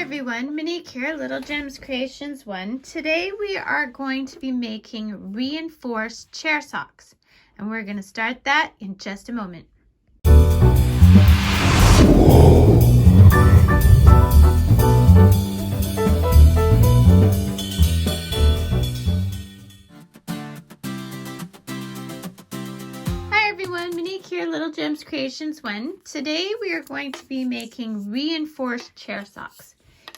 everyone, Monique here, Little Gems Creations 1. Today we are going to be making reinforced chair socks, and we're going to start that in just a moment. Hi everyone, Monique here, Little Gems Creations 1. Today we are going to be making reinforced chair socks.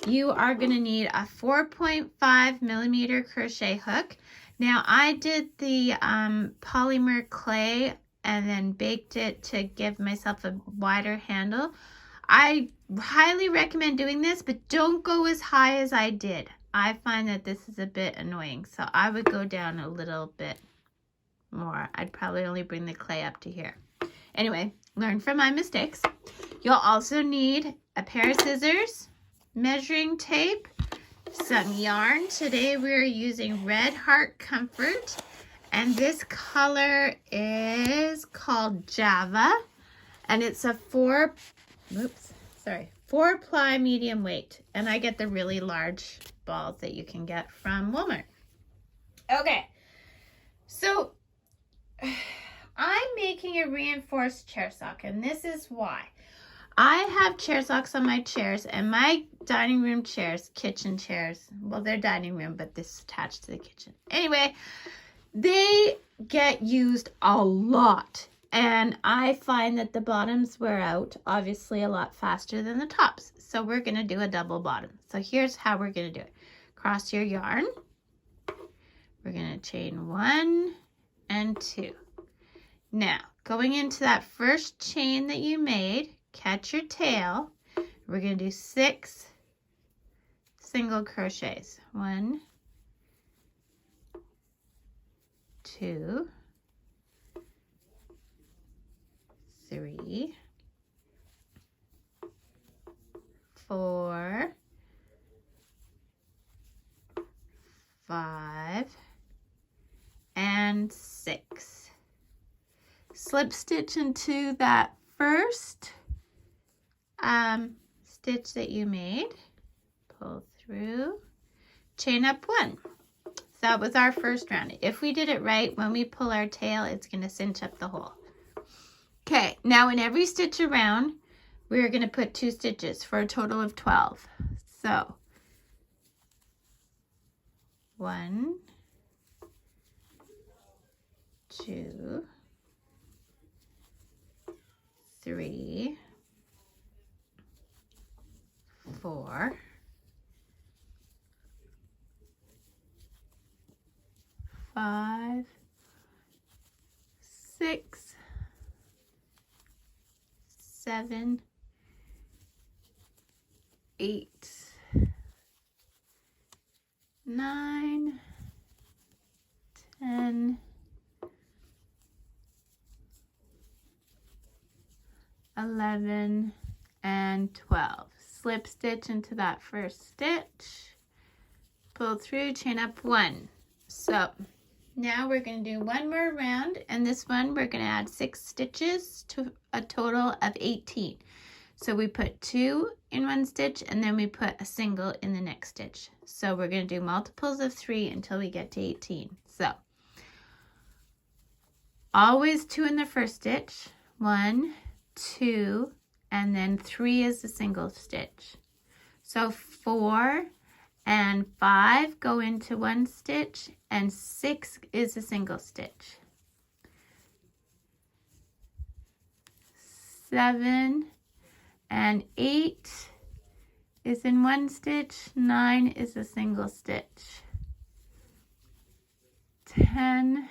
You are going to need a 4.5 millimeter crochet hook. Now I did the polymer clay and then baked it to give myself a wider handle. I highly recommend doing this, but don't go as high as I did. I find that this is a bit annoying, so I would go down a little bit more. I'd probably only bring the clay up to here. Anyway, learn from my mistakes. You'll also need a pair of scissors, measuring tape, some yarn. Today we're using Red Heart Comfort, and this color is called Java, and it's a 4-ply medium weight, and I get the really large balls that you can get from Walmart. Okay, so I'm making a reinforced chair sock, and this is why. I have chair socks on my chairs, and my dining room chairs, kitchen chairs, well, they're dining room, but this is attached to the kitchen. Anyway, they get used a lot, and I find that the bottoms wear out, obviously, a lot faster than the tops. So we're going to do a double bottom. So here's how we're going to do it. Cross your yarn. We're going to chain 1 and 2. Now, going into that first chain that you made, catch your tail. We're going to do 6 single crochets. 1, 2, 3, 4, 5, and 6. Slip stitch into that first stitch that you made, pull through, chain up 1. So that was our first round. If we did it right, when we pull our tail, it's going to cinch up the hole. Okay, now in every stitch around, we're going to put 2 stitches for a total of 12. So 1, 2, 3, 4, 5, 6, 7, 8, 9, 10, 11, and 12. Slip stitch into that first stitch, pull through, chain up 1. So now we're going to do one more round, and this one we're going to add 6 stitches to a total of 18. So we put 2 in one stitch, and then we put a single in the next stitch. So we're going to do multiples of 3 until we get to 18. So always 2 in the first stitch, 1, 2, and then 3 is a single stitch. So 4 and 5 go into one stitch, and 6 is a single stitch. 7 and 8 is in one stitch, 9 is a single stitch. 10,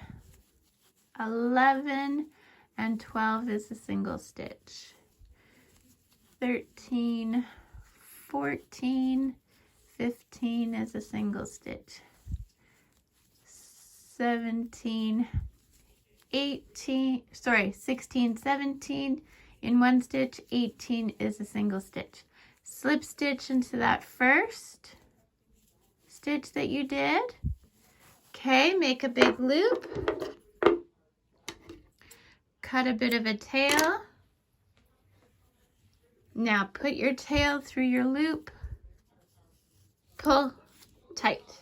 11, and 12 is a single stitch. 13, 14, 15 is a single stitch. 16, 17 in one stitch, 18 is a single stitch. Slip stitch into that first stitch that you did. Okay, make a big loop. Cut a bit of a tail. Now put your tail through your loop pull tight.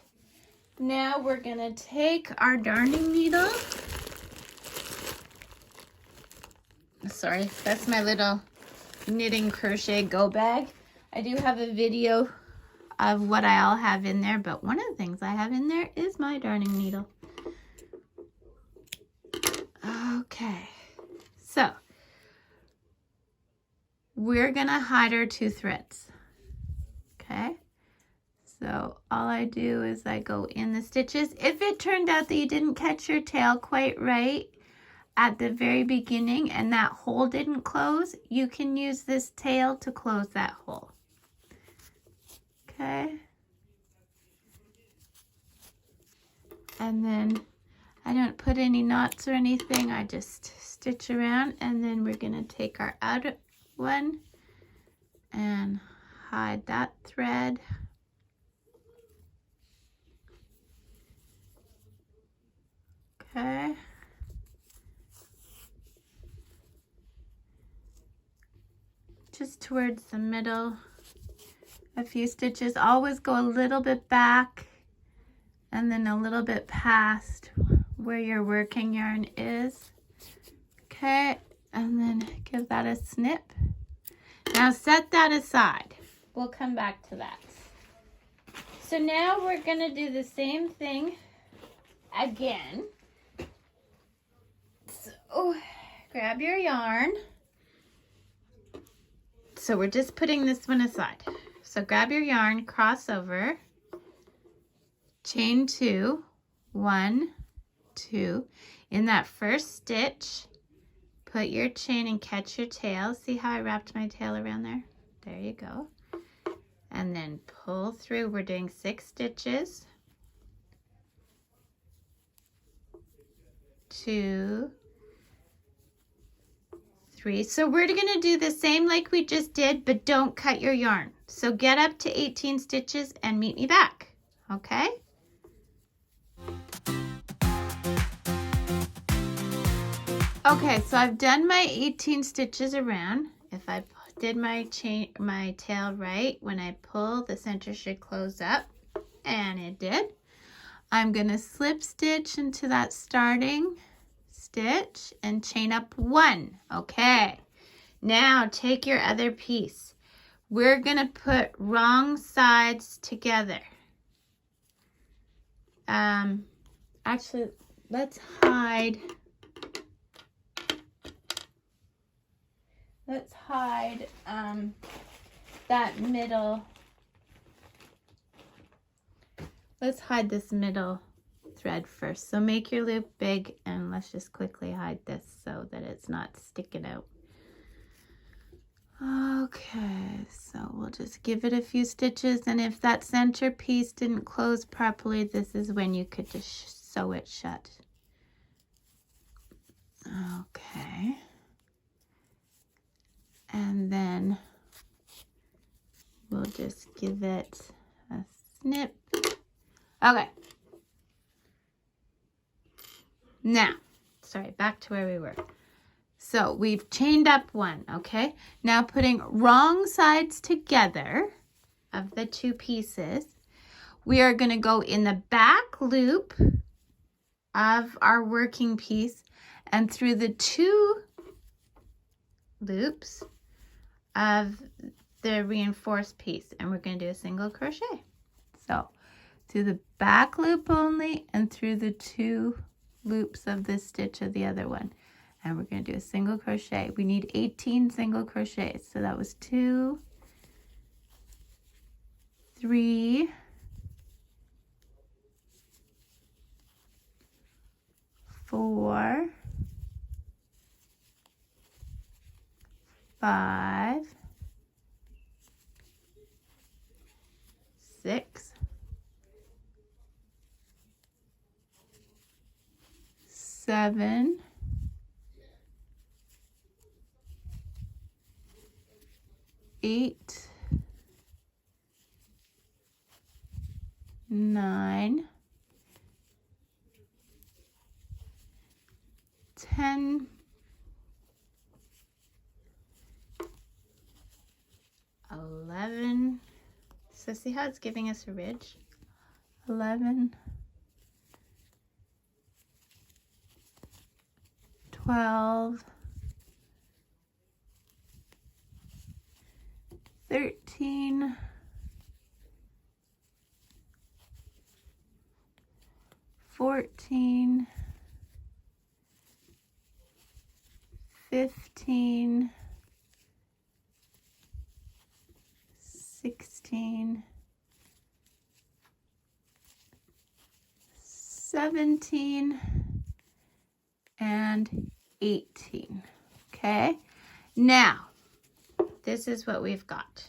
Now we're gonna take our darning needle. Sorry, that's my little knitting crochet go bag. I do have a video of what I all have in there, but one of the things I have in there is my darning needle. Okay, so we're gonna hide our 2 threads. Okay, so all I do is I go in the stitches. If it turned out that you didn't catch your tail quite right at the very beginning and that hole didn't close, you can use this tail to close that hole. Okay, and then I don't put any knots or anything, I just stitch around, and then we're gonna take our outer one and hide that thread. Okay. Just towards the middle, a few stitches. Always go a little bit back and then a little bit past where your working yarn is. Okay, and then give that a snip. Now set that aside. We'll come back to that. So now we're gonna do the same thing again. So grab your yarn. So we're just putting this one aside. So grab your yarn, cross over, chain 2, 1, 2. In that first stitch, put your chain and catch your tail. See how I wrapped my tail around there? There you go. And then pull through. We're doing 6 stitches. 2, 3. So we're going to do the same like we just did, but don't cut your yarn. So get up to 18 stitches and meet me back. Okay? Okay, so I've done my 18 stitches around. If I did my tail right, when I pull, the center should close up, and it did. I'm going to slip stitch into that starting stitch and chain up 1. Okay, now take your other piece. We're going to put wrong sides together. Actually, let's hide that middle. Let's hide this middle thread first. So make your loop big, and let's just quickly hide this so that it's not sticking out. Okay, so we'll just give it a few stitches, and if that center piece didn't close properly, this is when you could just sew it shut. Okay. And then we'll just give it a snip. Okay. Now, sorry, back to where we were. So we've chained up 1, okay? Now putting wrong sides together of the 2 pieces, we are going to go in the back loop of our working piece and through the 2 loops of the reinforced piece, and we're going to do a single crochet. So through the back loop only and through the 2 loops of this stitch of the other one, and we're going to do a single crochet. We need 18 single crochets, so that was 2, 3, 4, 5, 6, 7, 8, 9, 10, 11, So see how it's giving us a ridge? 11, 12, 13, 14, 15, 16, 17, and 18. Okay, now this is what we've got.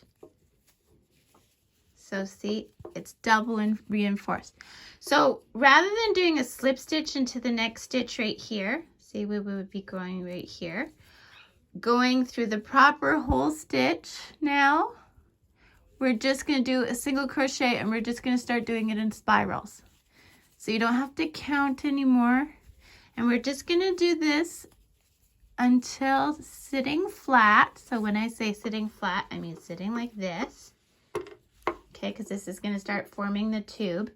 So see, it's double and reinforced. So rather than doing a slip stitch into the next stitch right here, see, we would be going right here, going through the proper hole stitch. Now we're just going to do a single crochet, and we're just going to start doing it in spirals. So you don't have to count anymore. And we're just going to do this until sitting flat. So when I say sitting flat, I mean sitting like this. Okay, because this is going to start forming the tube.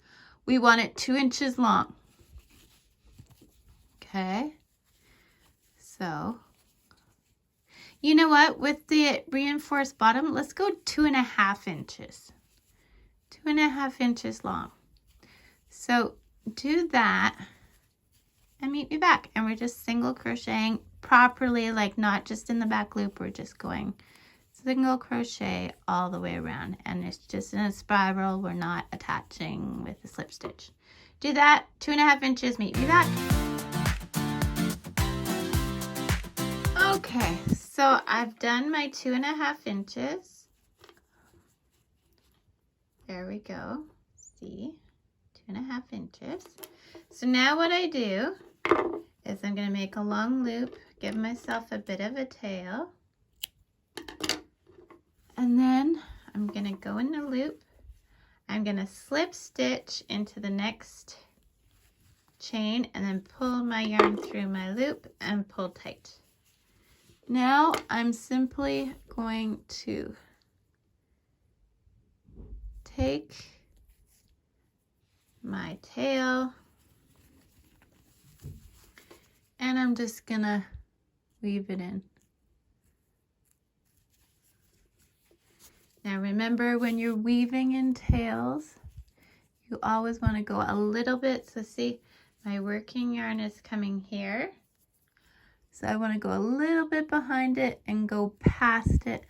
We want it 2 inches long. Okay. So, you know what? With the reinforced bottom, let's go 2.5 inches. 2.5 inches long. So do that and meet me back. And we're just single crocheting properly, like not just in the back loop. We're just going single crochet all the way around, and it's just in a spiral. We're not attaching with a slip stitch. Do that, 2.5 inches, meet me back. Okay, so I've done my 2.5 inches. There we go. See, 2.5 inches. So now what I do is I'm going to make a long loop, give myself a bit of a tail, and then I'm going to go in the loop. I'm going to slip stitch into the next chain and then pull my yarn through my loop and pull tight. Now I'm simply going to take my tail and I'm just going to weave it in. Now remember, when you're weaving in tails, you always want to go a little bit. So see, my working yarn is coming here. So I want to go a little bit behind it and go past it.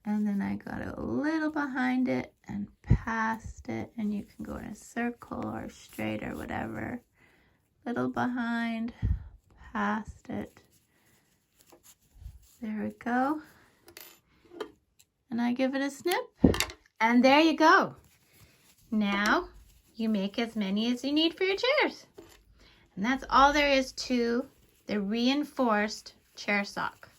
And then I got a little behind it and past it. And you can go in a circle or straight or whatever. Little behind, past it. There we go. And I give it a snip, and there you go. Now you make as many as you need for your chairs. And that's all there is to the reinforced chair sock.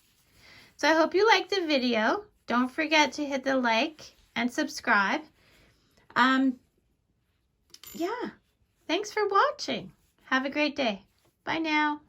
So I hope you liked the video. Don't forget to hit the like and subscribe. Yeah, thanks for watching. Have a great day. Bye now.